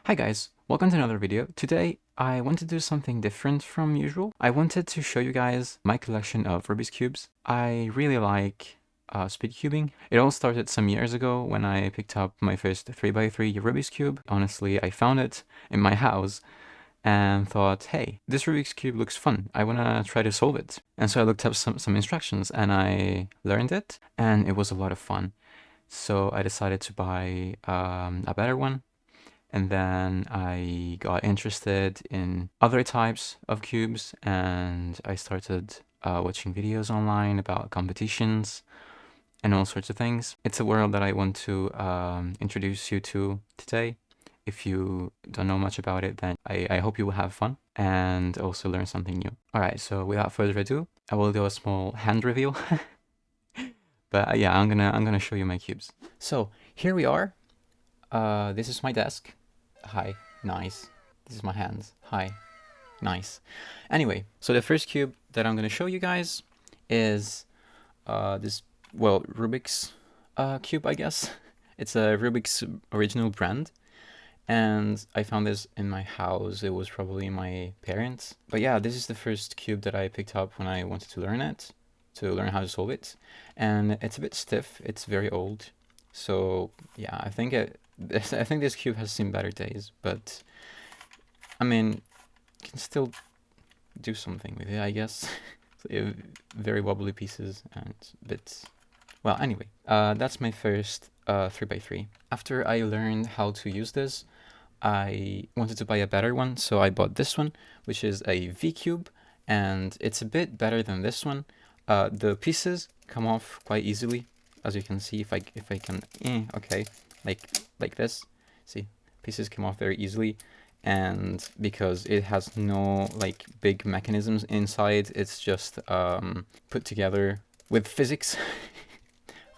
Hi guys, welcome to another video. Today I want to do something different from usual. I wanted to show you guys my collection of Rubik's Cubes. I really like speed cubing. It all started some years ago when I picked up my first 3x3 Rubik's Cube. Honestly, I found it in my house and thought, hey, this Rubik's Cube looks fun. I want to try to solve it. And so I looked up some instructions and I learned it and it was a lot of fun. So I decided to buy a better one. And then I got interested in other types of cubes and I started watching videos online about competitions and all sorts of things. It's a world that I want to introduce you to today. If you don't know much about it, then I hope you will have fun and also learn something new. All right, so without further ado, I will do a small hand reveal. But yeah, I'm gonna show you my cubes. So here we are. This is my desk. Hi, nice. This is my hands. Hi, nice. Anyway, so the first cube that I'm gonna show you guys is Rubik's cube, I guess. It's a Rubik's original brand, and I found this in my house. It was probably my parents. But yeah, this is the first cube that I picked up when I wanted to learn how to solve it. And it's a bit stiff. It's very old. So yeah, I think this cube has seen better days, but I mean, you can still do something with it, I guess. Very wobbly pieces and bits. Well, anyway, that's my first 3x3. After I learned how to use this, I wanted to buy a better one, so I bought this one, which is a V-cube, and it's a bit better than this one. The pieces come off quite easily, as you can see. If I can, okay, like this. See, pieces come off very easily, and because it has no like big mechanisms inside, it's just put together with physics.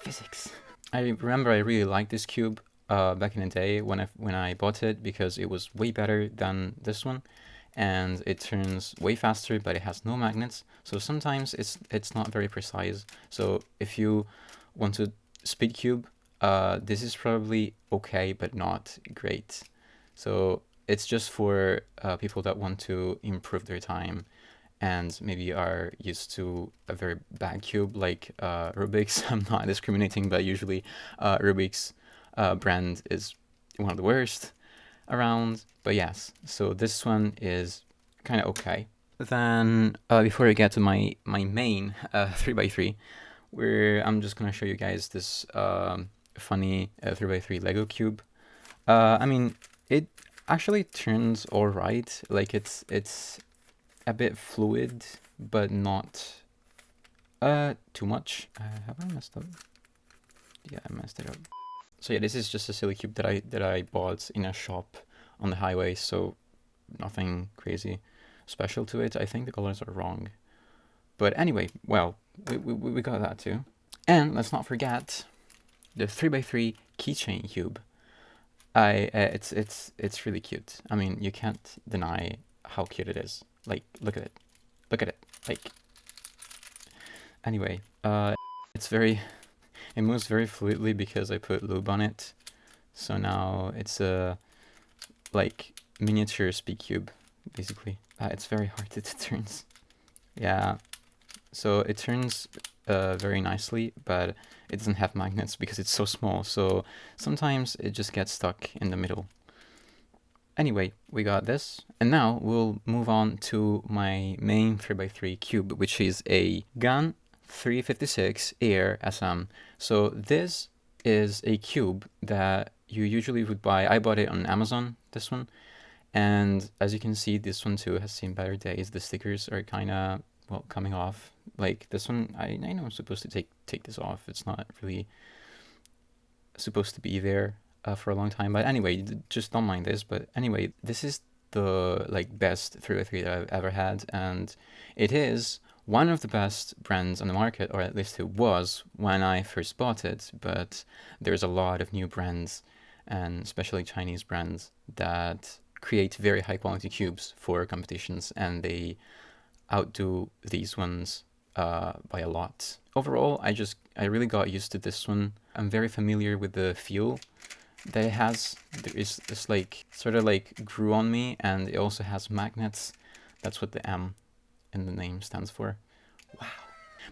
Physics. I remember I really liked this cube back in the day when I bought it, because it was way better than this one, and it turns way faster, but it has no magnets, so sometimes it's not very precise. So if you want to speed cube, this is probably okay, but not great. So it's just for people that want to improve their time and maybe are used to a very bad cube like Rubik's. I'm not discriminating, but usually Rubik's brand is one of the worst around. But yes, so this one is kind of okay. Then before I get to my main 3x3, where I'm just gonna show you guys this funny 3x3 Lego cube. I mean, it actually turns all right. Like it's a bit fluid, but not too much. Have I messed up? Yeah, I messed it up. So yeah, this is just a silly cube that I bought in a shop on the highway, so nothing crazy special to it. I think the colors are wrong. But anyway, well, we got that too. And let's not forget the 3x3 keychain cube. It's really cute. I mean, you can't deny how cute it is. Like, look at it. Look at it. Like, anyway, it moves very fluidly because I put lube on it. So now it's a, like, miniature speed cube, basically. It's very hard, it turns. Yeah, so it turns very nicely, but it doesn't have magnets because it's so small. So sometimes it just gets stuck in the middle. Anyway, we got this, and now we'll move on to my main 3x3 cube, which is a GAN 356 Air SM. So this is a cube that you usually would buy. I bought it on Amazon, this one, and as you can see, this one too has seen better days. The stickers are kind of, well, coming off. Like this one, I know I'm supposed to take this off. It's not really supposed to be there for a long time, but anyway, just don't mind this. But anyway, this is the like best 3x3 that I've ever had, and it is one of the best brands on the market, or at least it was when I first bought it. But there's a lot of new brands, and especially Chinese brands, that create very high quality cubes for competitions, and they outdo these ones by a lot. Overall, I really got used to this one. I'm very familiar with the feel that it has, there is this like sort of like grew on me, and it also has magnets. That's what the M in the name stands for. Wow.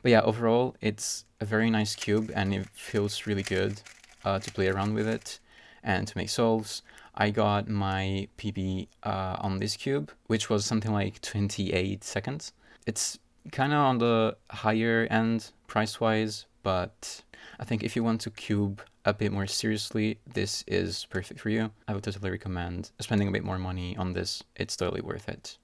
But yeah, overall, it's a very nice cube, and it feels really good to play around with it and to make solves. I got my PB on this cube, which was something like 28 seconds. It's kind of on the higher end price-wise, but I think if you want to cube a bit more seriously, this is perfect for you. I would totally recommend spending a bit more money on this. It's totally worth it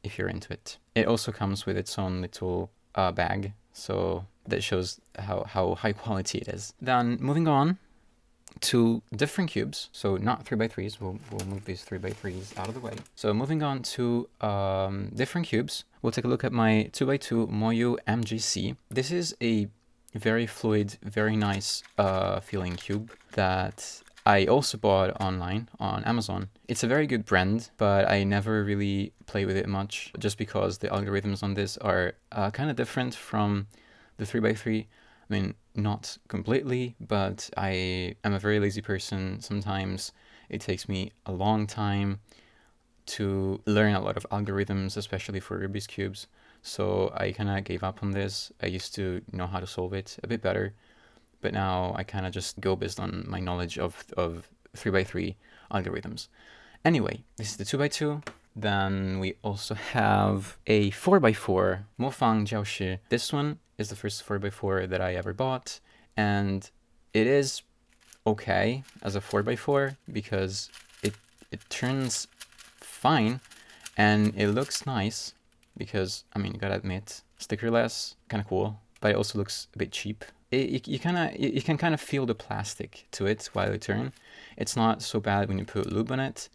if you're into it. It also comes with its own little bag, so that shows how high quality it is. Then moving on to different cubes, so not 3x3s, we'll move these 3x3s out of the way. So moving on to different cubes, we'll take a look at my 2x2 wohoo MGC. This is a very fluid, very nice feeling cube that I also bought online on Amazon. It's a very good brand, but I never really play with it much just because the algorithms on this are kind of different from the 3x3. I mean, not completely, but I am a very lazy person. Sometimes it takes me a long time to learn a lot of algorithms, especially for Rubik's cubes. So I kind of gave up on this. I used to know how to solve it a bit better, but now I kind of just go based on my knowledge of 3x3 algorithms. Anyway, this is the 2x2. Then we also have a 4x4 Mofang Jiaoshi. This one is the first 4x4 that I ever bought, and it is okay as a 4x4 because it turns fine and it looks nice because, I mean, you gotta admit, stickerless, kind of cool, but it also looks a bit cheap. You can kind of feel the plastic to it while you turn. It's not so bad when you put lube on it,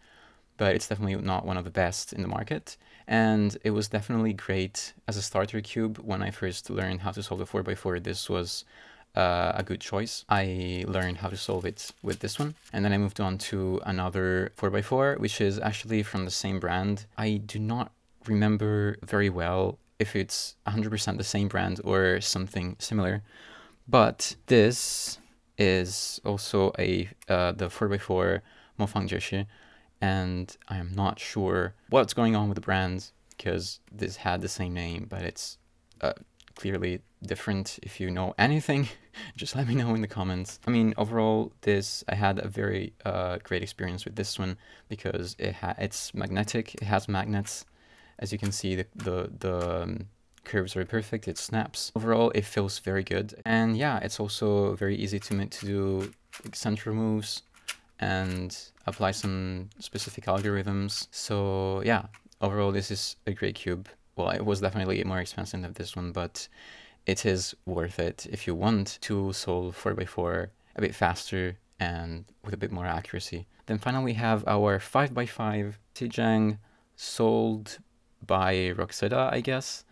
but it's definitely not one of the best in the market. And it was definitely great as a starter cube. When I first learned how to solve the 4x4, this was a good choice. I learned how to solve it with this one. And then I moved on to another 4x4, which is actually from the same brand. I do not remember very well if it's 100% the same brand or something similar. But this is also the 4x4 Mofang Joshi, and I am not sure what's going on with the brand because this had the same name, but it's clearly different. If you know anything, just let me know in the comments. I mean, overall, I had a very great experience with this one because it's magnetic. It has magnets. As you can see, the curves are perfect. It snaps. Overall, it feels very good. And yeah, it's also very easy to do center moves and apply some specific algorithms. So yeah, overall, this is a great cube. Well, it was definitely more expensive than this one, but it is worth it if you want to solve 4x4 a bit faster and with a bit more accuracy. Then finally, we have our 5x5 Tijang, sold by Roxeda, I guess.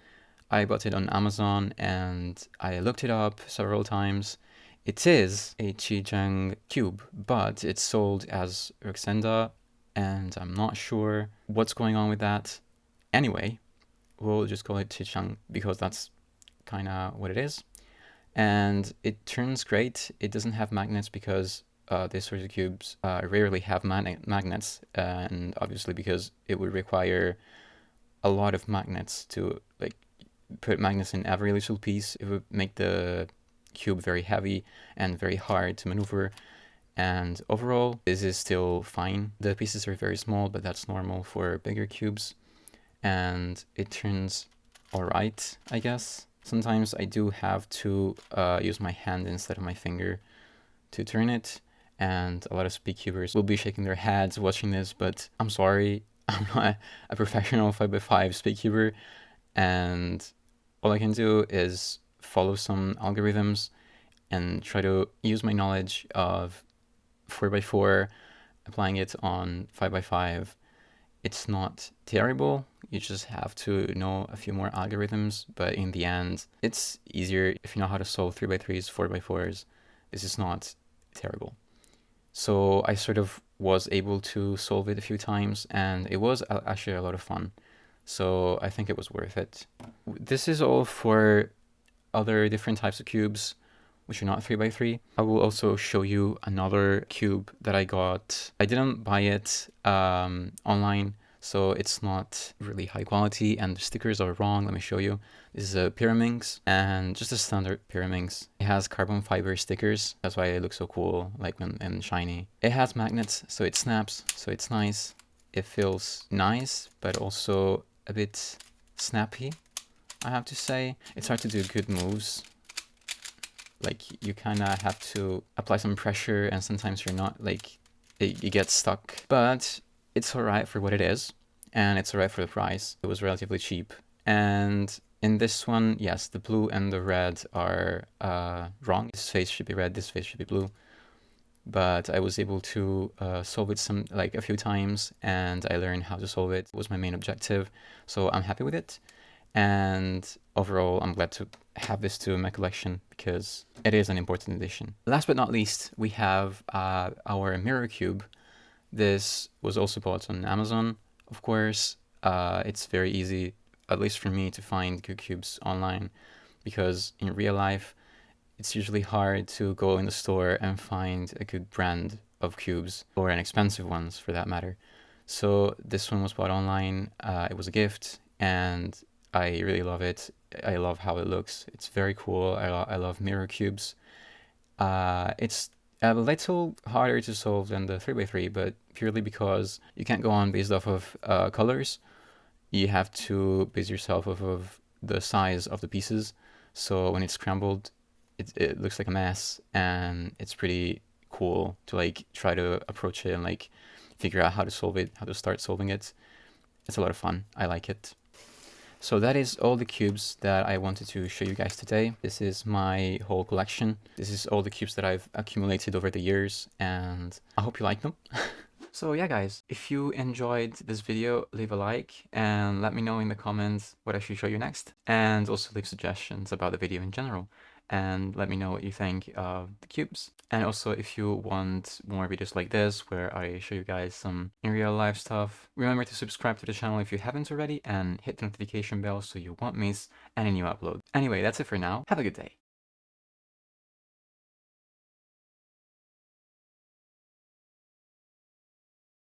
I bought it on Amazon and I looked it up several times. It is a Tijang cube, but it's sold as Roxenda, and I'm not sure what's going on with that. Anyway, we'll just call it Tijang because that's kind of what it is. And it turns great. It doesn't have magnets because these sorts of cubes rarely have magnets, and obviously because it would require a lot of magnets to like put magnets in every little piece. It would make the cube very heavy and very hard to maneuver. And overall, this is still fine. The pieces are very small, but that's normal for bigger cubes. And it turns alright, I guess. Sometimes I do have to use my hand instead of my finger to turn it. And a lot of speedcubers will be shaking their heads watching this, but I'm sorry, I'm not a professional 5x5 speedcuber. And all I can do is follow some algorithms and try to use my knowledge of 4x4, applying it on 5x5. It's not terrible. You just have to know a few more algorithms, but in the end, it's easier if you know how to solve 3x3s, 4x4s. This is not terrible. So I sort of was able to solve it a few times, and it was actually a lot of fun. So I think it was worth it. This is all for other different types of cubes. which are not 3x3. I will also show you another cube that I got. I didn't buy it online, so it's not really high quality, and the stickers are wrong. Let me show you. This is a Pyraminx, and just a standard Pyraminx. It has carbon fiber stickers. That's why it looks so cool, like when and shiny. It has magnets, so it snaps, so it's nice. It feels nice, but also a bit snappy, I have to say. It's hard to do good moves. Like, you kind of have to apply some pressure, and sometimes you're not, like, you get stuck. But it's alright for what it is, and it's alright for the price. It was relatively cheap. And in this one, yes, the blue and the red are wrong. This face should be red, this face should be blue. But I was able to solve it a few times, and I learned how to solve it. It was my main objective, so I'm happy with it. And overall, I'm glad to have this too in my collection because it is an important addition. Last but not least, we have our mirror cube. This was also bought on Amazon, of course. It's very easy, at least for me, to find good cubes online, because in real life, it's usually hard to go in the store and find a good brand of cubes, or an expensive ones for that matter. So this one was bought online. It was a gift, and I really love it. I love how it looks. It's very cool. I love mirror cubes. It's a little harder to solve than the 3x3, but purely because you can't go on based off of colors. You have to base yourself off of the size of the pieces. So when it's scrambled, it looks like a mess, and it's pretty cool to like try to approach it and like figure out how to solve it, how to start solving it. It's a lot of fun. I like it. So that is all the cubes that I wanted to show you guys today. This is my whole collection. This is all the cubes that I've accumulated over the years, and I hope you like them. So yeah, guys, if you enjoyed this video, leave a like and let me know in the comments what I should show you next. And also leave suggestions about the video in general. And let me know what you think of the cubes. And also, if you want more videos like this, where I show you guys some in real life stuff, remember to subscribe to the channel if you haven't already, and hit the notification bell so you won't miss any new upload. Anyway, that's it for now. Have a good day.